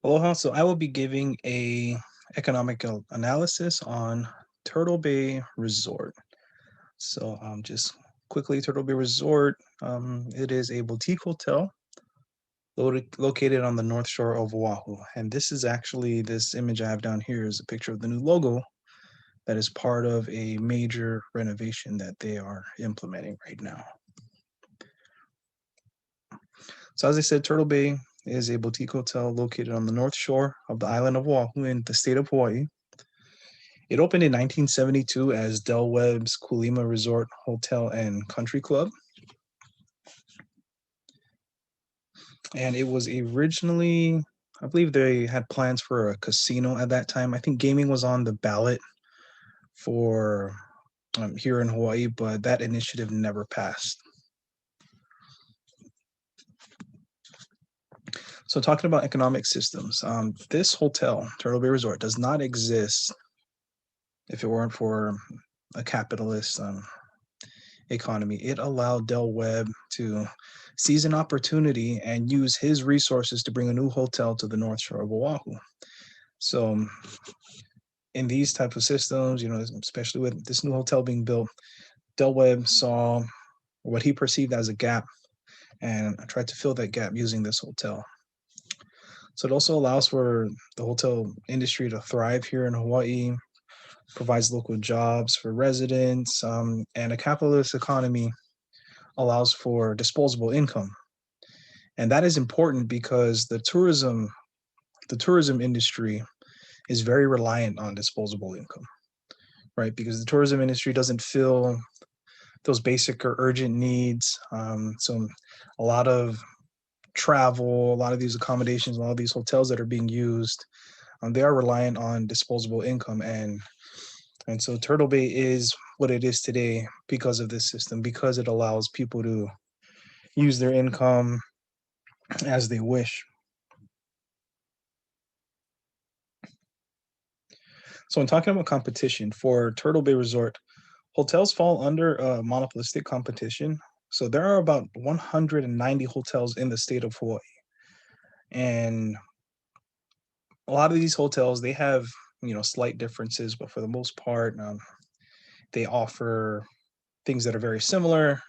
Aloha. So I will be giving a economic analysis on Turtle Bay Resort. So just quickly, Turtle Bay Resort. It is a boutique hotel located on the north shore of Oahu, and this is actually this image I have down here is a picture of the new logo that is part of a major renovation that they are implementing right now. So as I said, Turtle Bay is a boutique hotel located on the north shore of the island of Oahu in the state of Hawaii. It opened in 1972 as Del Webb's Kulima Resort Hotel and Country Club. And it was originally, I believe they had plans for a casino at that time. I think gaming was on the ballot for here in Hawaii, but that initiative never passed. So, talking about economic systems, this hotel, Turtle Bay Resort, does not exist if it weren't for a capitalist economy. It allowed Del Webb to seize an opportunity and use his resources to bring a new hotel to the North Shore of Oahu. So in these type of systems, especially with this new hotel being built, Del Webb saw what he perceived as a gap and tried to fill that gap using this hotel. So it also allows for the hotel industry to thrive here in Hawaii, provides local jobs for residents, and a capitalist economy allows for disposable income. And that is important because the tourism industry is very reliant on disposable income, right? Because the tourism industry doesn't fill those basic or urgent needs. So a lot of travel, a lot of these accommodations, a lot of these hotels that are being used, they are reliant on disposable income. And so Turtle Bay is what it is today because of this system, because it allows people to use their income as they wish. So, in talking about competition for Turtle Bay Resort, hotels fall under a monopolistic competition. So, there are about 190 hotels in the state of Hawaii. And a lot of these hotels, they have, slight differences, but for the most part, they offer things that are very similar,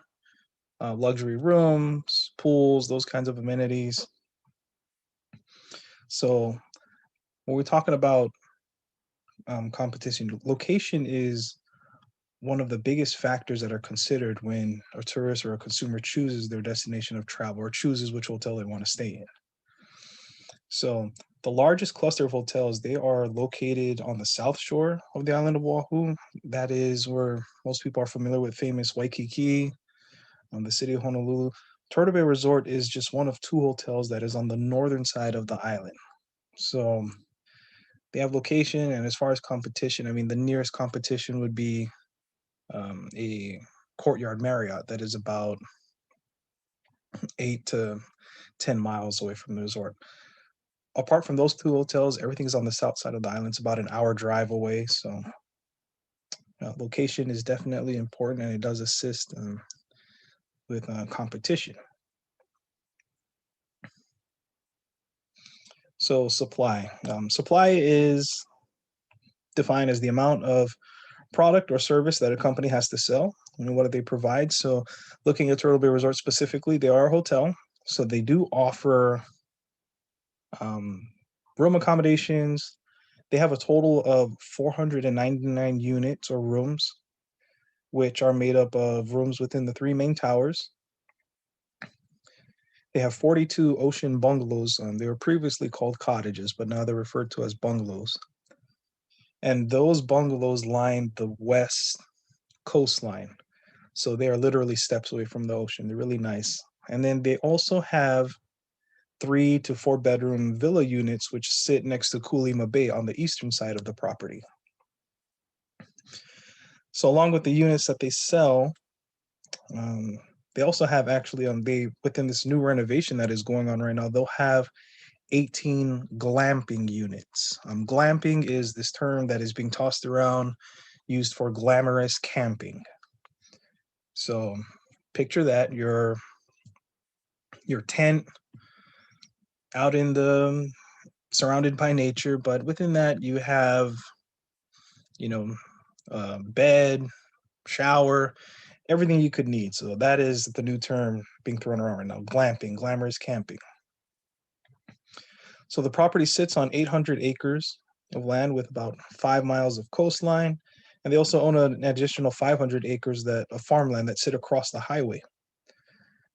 luxury rooms, pools, those kinds of amenities. So, when we're talking about competition, location is one of the biggest factors that are considered when a tourist or a consumer chooses their destination of travel or chooses which hotel they want to stay in. So the largest cluster of hotels, they are located on the south shore of the island of Oahu. That is where most people are familiar with famous Waikiki, the city of Honolulu. Turtle Bay Resort is just one of two hotels that is on the northern side of the island. So they have location, and as far as competition, I mean, the nearest competition would be a Courtyard Marriott that is about 8 to 10 miles away from the resort. Apart from those two hotels, everything's on the south side of the island. It's about an hour drive away. So location is definitely important, and it does assist with competition. So supply is defined as the amount of product or service that a company has to sell. And what do they provide? So looking at Turtle Bay Resort specifically, they are a hotel. So they do offer um, room accommodations. They have a total of 499 units or rooms, which are made up of rooms within the three main towers. They have 42 ocean bungalows. They were previously called cottages, but now they're referred to as bungalows. And those bungalows line the west coastline. So they are literally steps away from the ocean. They're really nice. And then they also have 3 to 4 bedroom villa units, which sit next to Kulima Bay on the eastern side of the property. So, along with the units that they sell, um, they also have actually they within this new renovation that is going on right now, they'll have 18 glamping units. Glamping is this term that is being tossed around, used for glamorous camping. So, picture that your tent out in the surrounded by nature, but within that you have, you know, bed, shower, everything you could need. So that is the new term being thrown around right now: glamping, glamorous camping. So the property sits on 800 acres of land with about 5 miles of coastline, and they also own an additional 500 acres that of farmland that sit across the highway.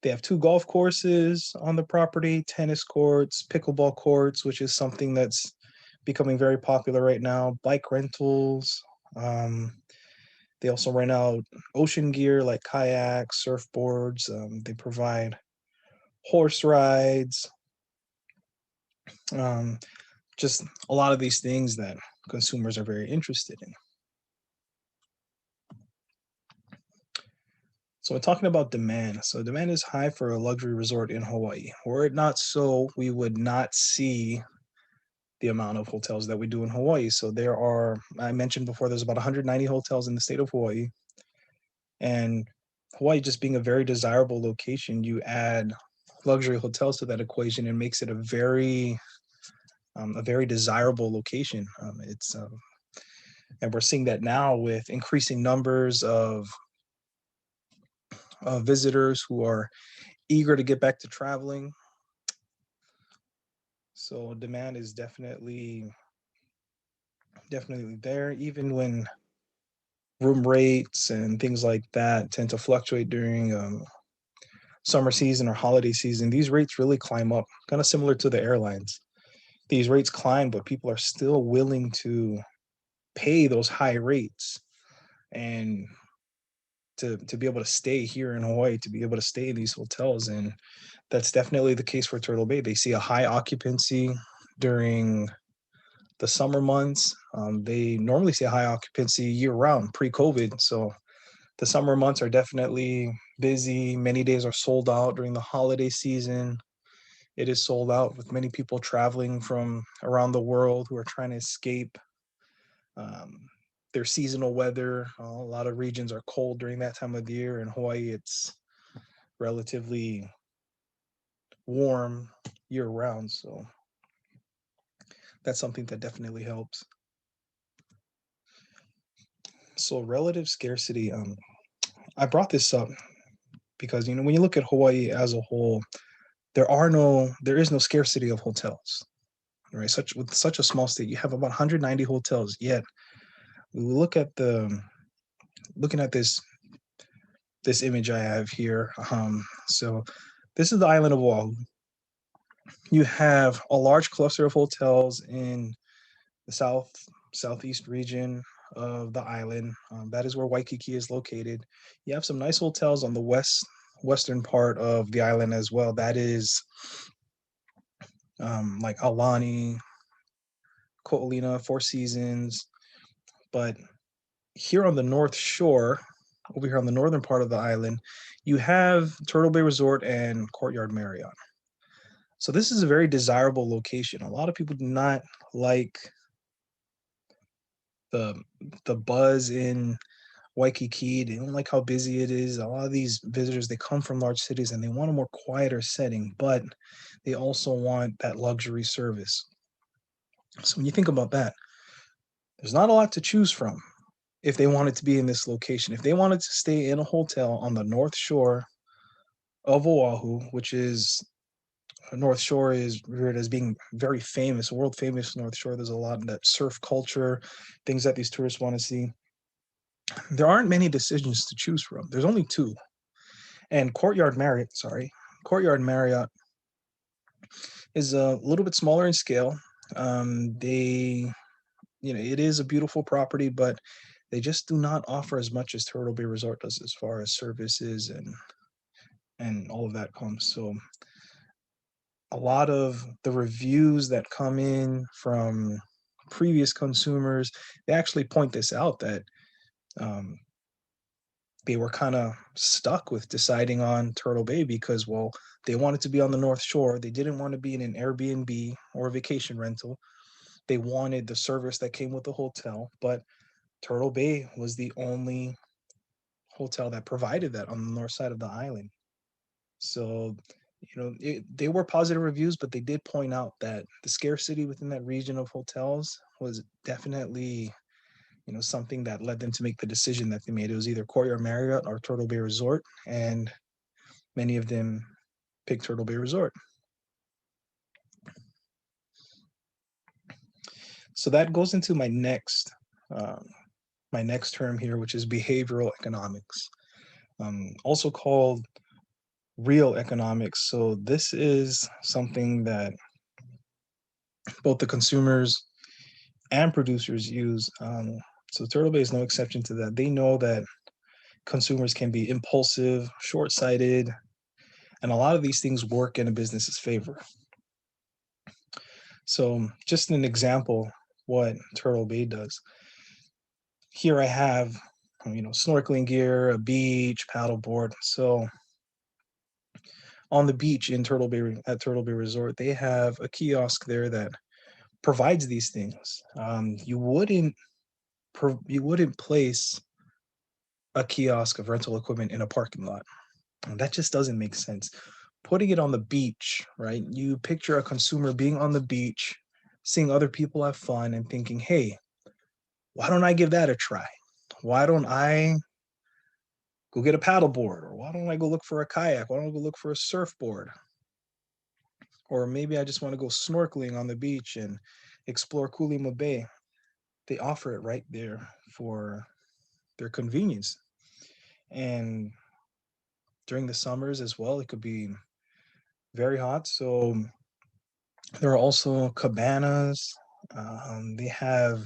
They have two golf courses on the property, tennis courts, pickleball courts, which is something that's becoming very popular right now, bike rentals. Um, they also rent out ocean gear like kayaks, surfboards. They provide horse rides, um, just a lot of these things that consumers are very interested in. So we're talking about demand. So demand is high for a luxury resort in Hawaii. Were it not so, we would not see the amount of hotels that we do in Hawaii. So there are, I mentioned before, there's about 190 hotels in the state of Hawaii. And Hawaii just being a very desirable location, you add luxury hotels to that equation and makes it a very desirable location. And we're seeing that now with increasing numbers of visitors who are eager to get back to traveling. So demand is definitely there, even when room rates and things like that tend to fluctuate during summer season or holiday season. These rates really climb up, kind of similar to the airlines. These rates climb, but people are still willing to pay those high rates and to be able to stay here in Hawaii, to be able to stay in these hotels. And that's definitely the case for Turtle Bay. They see a high occupancy during the summer months. They normally see a high occupancy year round pre-COVID. So the summer months are definitely busy. Many days are sold out during the holiday season. It is sold out with many people traveling from around the world who are trying to escape um, their seasonal weather. A lot of regions are cold during that time of the year. In Hawaii, it's relatively warm year round. So that's something that definitely helps. So relative scarcity. I brought this up because when you look at Hawaii as a whole, there is no scarcity of hotels, right? Such with such a small state, you have about 190 hotels. Yet we look at the looking at this image I have here. So this is the island of Oahu. You have a large cluster of hotels in the southeast region of the island. That is where Waikiki is located. You have some nice hotels on the western part of the island as well. That is like Alani, Ko'olina, Four Seasons. But here on the North Shore, over here on the northern part of the island, you have Turtle Bay Resort and Courtyard Marriott. So this is a very desirable location. A lot of people do not like the the buzz in Waikiki. They don't like how busy it is. A lot of these visitors, they come from large cities and they want a more quieter setting, but they also want that luxury service. So when you think about that, there's not a lot to choose from if they wanted to be in this location. If they wanted to stay in a hotel on the North Shore of Oahu, which is North Shore is revered as being very famous, world famous North Shore. There's a lot of that surf culture, things that these tourists want to see. There aren't many decisions to choose from. There's only two. And Courtyard Marriott is a little bit smaller in scale. They, it is a beautiful property, but they just do not offer as much as Turtle Bay Resort does as far as services and all of that comes. So a lot of the reviews that come in from previous consumers, they actually point this out that um, they were kind of stuck with deciding on Turtle Bay because, well, they wanted to be on the North Shore. They didn't want to be in an Airbnb or a vacation rental. They wanted the service that came with the hotel, but Turtle Bay was the only hotel that provided that on the north side of the island. So they were positive reviews, but they did point out that the scarcity within that region of hotels was definitely, something that led them to make the decision that they made. It was either Courtyard Marriott or Turtle Bay Resort, and many of them picked Turtle Bay Resort. So that goes into my next term here, which is behavioral economics, also called real economics. So this is something that both the consumers and producers use. So Turtle Bay is no exception to that. They know that consumers can be impulsive, short-sighted, and a lot of these things work in a business's favor. So just an example, what Turtle Bay does. Here I have, snorkeling gear, a beach, paddleboard. So on the beach in at Turtle Bay Resort, they have a kiosk there that provides these things. You wouldn't place a kiosk of rental equipment in a parking lot. And that just doesn't make sense. Putting it on the beach, right? You picture a consumer being on the beach, seeing other people have fun and thinking, hey, why don't I give that a try? Why don't I go get a paddleboard? Or why don't I go look for a kayak? Why don't I go look for a surfboard? Or maybe I just want to go snorkeling on the beach and explore Kulima Bay. They offer it right there for their convenience. And during the summers as well, it could be very hot. So there are also cabanas. They have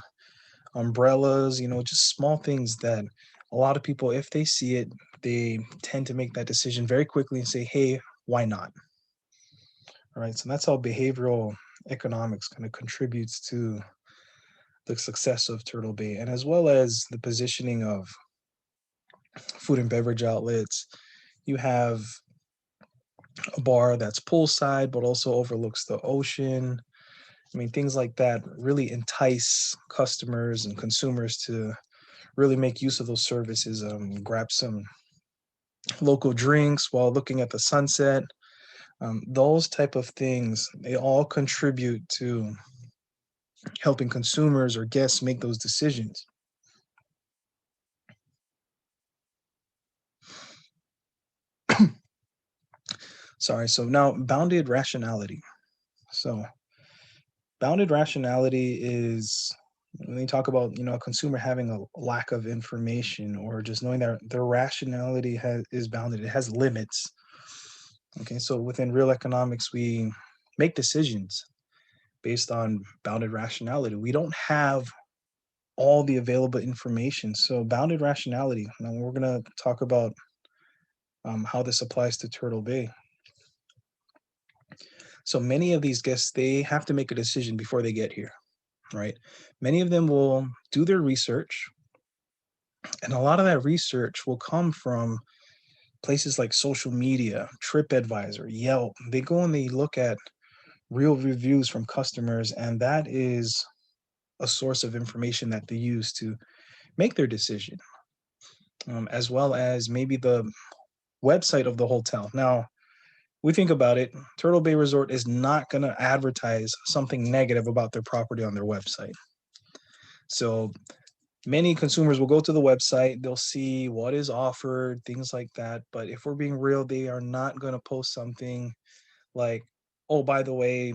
umbrellas, just small things that a lot of people, if they see it, they tend to make that decision very quickly and say, hey, why not? All right. So that's how behavioral economics kind of contributes to the success of Turtle Bay, and as well as the positioning of food and beverage outlets. You have a bar that's poolside, but also overlooks the ocean. I mean, things like that really entice customers and consumers to really make use of those services, grab some local drinks while looking at the sunset. Those type of things, they all contribute to helping consumers or guests make those decisions. Sorry. So now bounded rationality. So bounded rationality is when they talk about, a consumer having a lack of information or just knowing that their rationality is bounded, it has limits. Okay, so within real economics, we make decisions based on bounded rationality. We don't have all the available information. So bounded rationality, now we're going to talk about how this applies to Turtle Bay. So many of these guests, they have to make a decision before they get here, right? Many of them will do their research, and a lot of that research will come from places like social media, TripAdvisor, Yelp. They go and they look at real reviews from customers, and that is a source of information that they use to make their decision, as well as maybe the website of the hotel. Now, we think about it, Turtle Bay Resort is not going to advertise something negative about their property on their website. So many consumers will go to the website, they'll see what is offered, things like that. But if we're being real, they are not going to post something like, oh, by the way,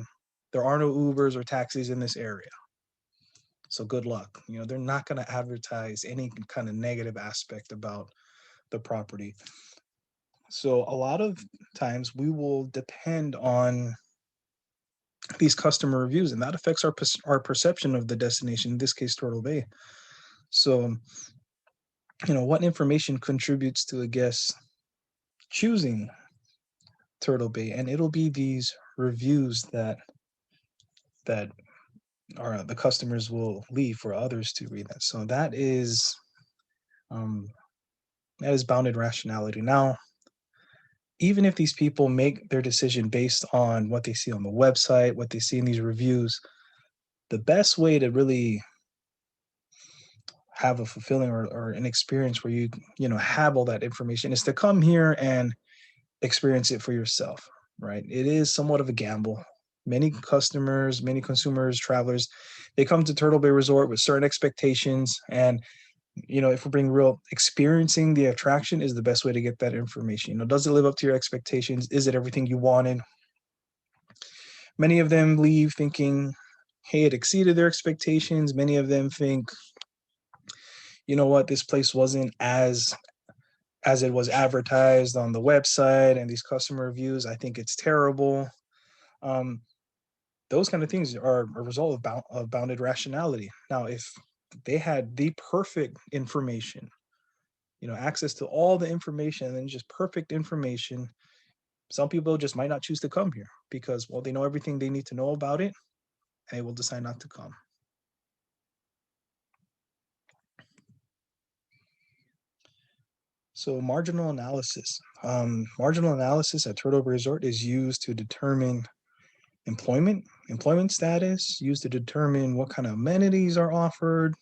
there are no Ubers or taxis in this area, so good luck. They're not going to advertise any kind of negative aspect about the property. So a lot of times we will depend on these customer reviews, and that affects our perception of the destination, in this case Turtle Bay. So what information contributes to a guest choosing Turtle Bay, and it'll be these reviews that are the customers will leave for others to read that. So that is bounded rationality. Now, even if these people make their decision based on what they see on the website, what they see in these reviews, the best way to really have a fulfilling or an experience where you have all that information is to come here and experience it for yourself. right? It is somewhat of a gamble. Many customers, many consumers, travelers, they come to Turtle Bay Resort with certain expectations. And, if we're being real, experiencing the attraction is the best way to get that information. Does it live up to your expectations? Is it everything you wanted? Many of them leave thinking, hey, it exceeded their expectations. Many of them think, you know what, this place wasn't as it was advertised on the website and these customer reviews. I think it's terrible. Um, those kind of things are a result of bounded rationality. Now, if they had the perfect information, access to all the information and just perfect information, some people just might not choose to come here because, well, they know everything they need to know about it and they will decide not to come. So marginal analysis. Marginal analysis at Turtle Bay Resort is used to determine employment status, used to determine what kind of amenities are offered.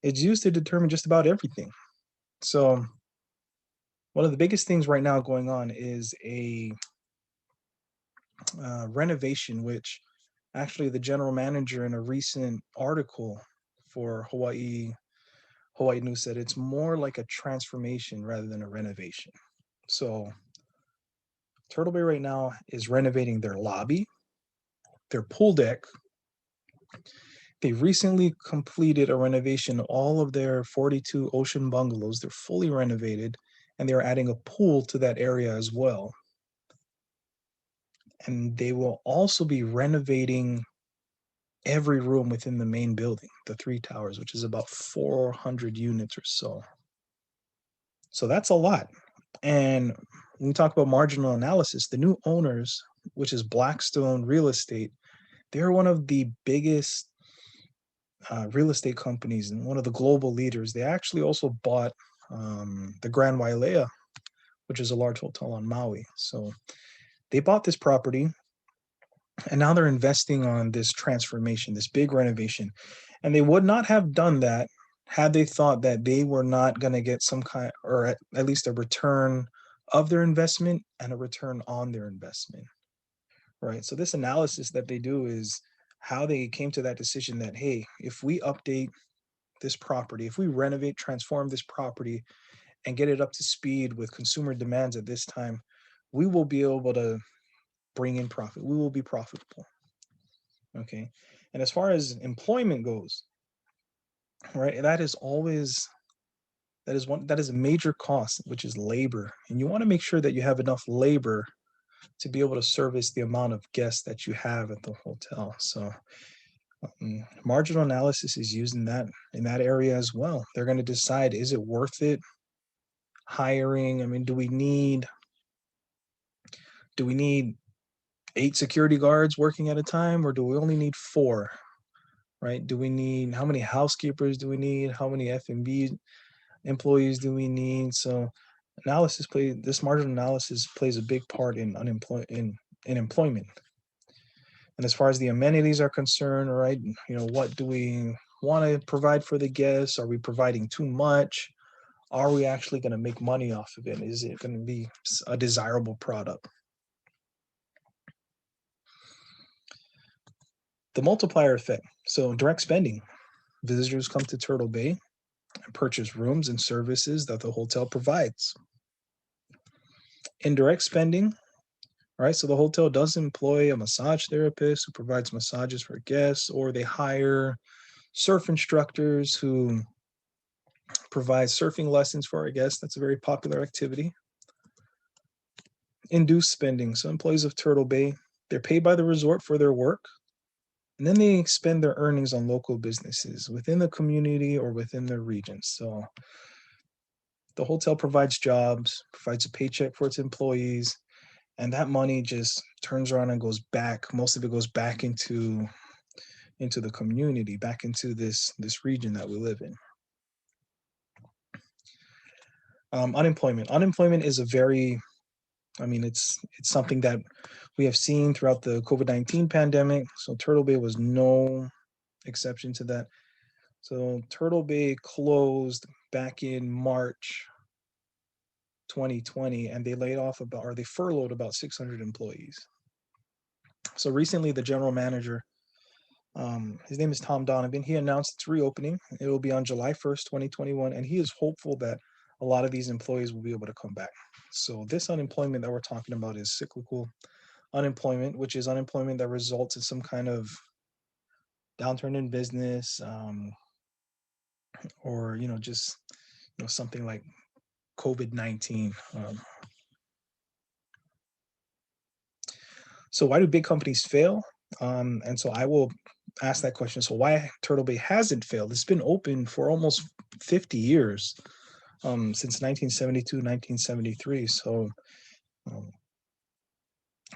It's used to determine just about everything. So one of the biggest things right now going on is a renovation, which actually the general manager in a recent article for Hawaii News said it's more like a transformation rather than a renovation. So Turtle Bay right now is renovating their lobby, their pool deck. They recently completed a renovation of all of their 42 ocean bungalows. They're fully renovated, and they're adding a pool to that area as well. And they will also be renovating every room within the main building, the three towers, which is about 400 units or so. So that's a lot. And when we talk about marginal analysis, the new owners, which is Blackstone Real Estate, they're one of the biggest real estate companies and one of the global leaders. They actually also bought the Grand Wailea, which is a large hotel on Maui. So they bought this property and now they're investing on this transformation, this big renovation. And they would not have done that had they thought that they were not going to get some kind, or at least a return of their investment and a return on their investment. Right. So this analysis that they do is how they came to that decision that, hey, if we update this property, if we renovate, transform this property and get it up to speed with consumer demands at this time, we will be able to bring in profit. We will be profitable. Okay. And as far as employment goes, right, that is a major cost, which is labor. And you want to make sure that you have enough labor to be able to service the amount of guests that you have at the hotel. So marginal analysis is used in that area as well. They're going to decide, is it worth it hiring? I mean, do we need 8 security guards working at a time, or do we only need 4? Right? How many housekeepers do we need? How many F&B employees do we need? So this marginal analysis plays a big part in employment. And as far as the amenities are concerned, right, what do we want to provide for the guests? Are we providing too much? Are we actually going to make money off of it? Is it going to be a desirable product? The multiplier effect. So direct spending. Visitors come to Turtle Bay and purchase rooms and services that the hotel provides. Indirect spending, right? So the hotel does employ a massage therapist who provides massages for guests, or they hire surf instructors who provide surfing lessons for our guests. That's a very popular activity. Induced spending. So employees of Turtle Bay, they're paid by the resort for their work, and then they spend their earnings on local businesses within the community or within their region. So the hotel provides jobs, provides a paycheck for its employees, and that money just turns around and goes back. Most of it goes back into the community, back into this region that we live in. Unemployment is it's something that we have seen throughout the COVID-19 pandemic. So Turtle Bay was no exception to that. So Turtle Bay closed back in March 2020, and they laid off about, or they furloughed about 600 employees. So recently, the general manager, his name is Tom Donovan, he announced its reopening. It will be on July 1st, 2021, and he is hopeful that a lot of these employees will be able to come back. So this unemployment that we're talking about is cyclical unemployment, which is unemployment that results in some kind of downturn in business, or just something like COVID-19. So why do big companies fail? And so I will ask that question. So why Turtle Bay hasn't failed? It's been open for almost 50 years, since 1972, 1973. Um,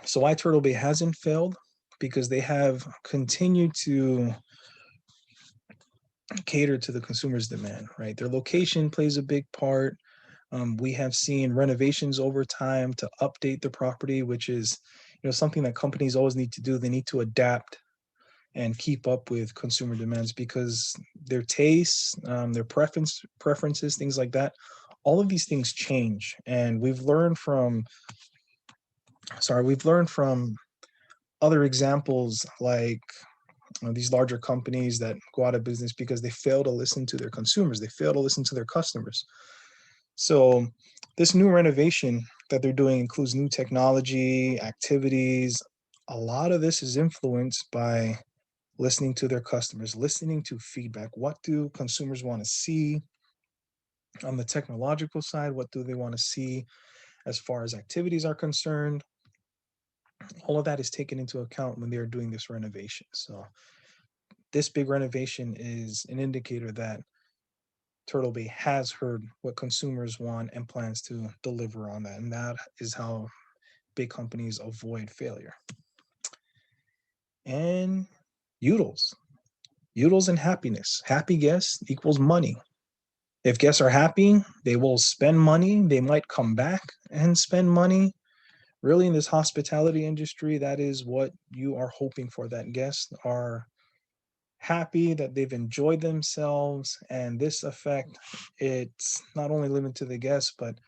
so why Turtle Bay hasn't failed? Because they have continued to cater to the consumer's demand, right? Their location plays a big part. We have seen renovations over time to update the property, which is, something that companies always need to do. They need to adapt and keep up with consumer demands because their tastes, their preferences, things like that. All of these things change, and we've learned from other examples like these larger companies that go out of business because they fail to listen to their consumers. They fail to listen to their customers. So this new renovation that they're doing includes new technology, activities. A lot of this is influenced by listening to their customers, listening to feedback. What do consumers want to see on the technological side? What do they want to see as far as activities are concerned? All of that is taken into account when they're doing this renovation. So this big renovation is an indicator that Turtle Bay has heard what consumers want and plans to deliver on that. And that is how big companies avoid failure. And Udals. Udals and happiness. Happy guests equals money. If guests are happy, they will spend money. They might come back and spend money. Really, in this hospitality industry, that is what you are hoping for, that guests are happy, that they've enjoyed themselves. And this effect, it's not only limited to the guests, but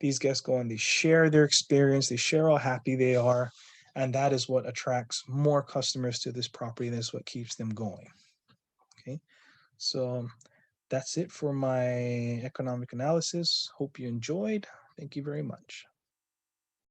these guests go and they share their experience, they share how happy they are. And that is what attracts more customers to this property. That's what keeps them going. Okay. So that's it for my economic analysis. Hope you enjoyed. Thank you very much.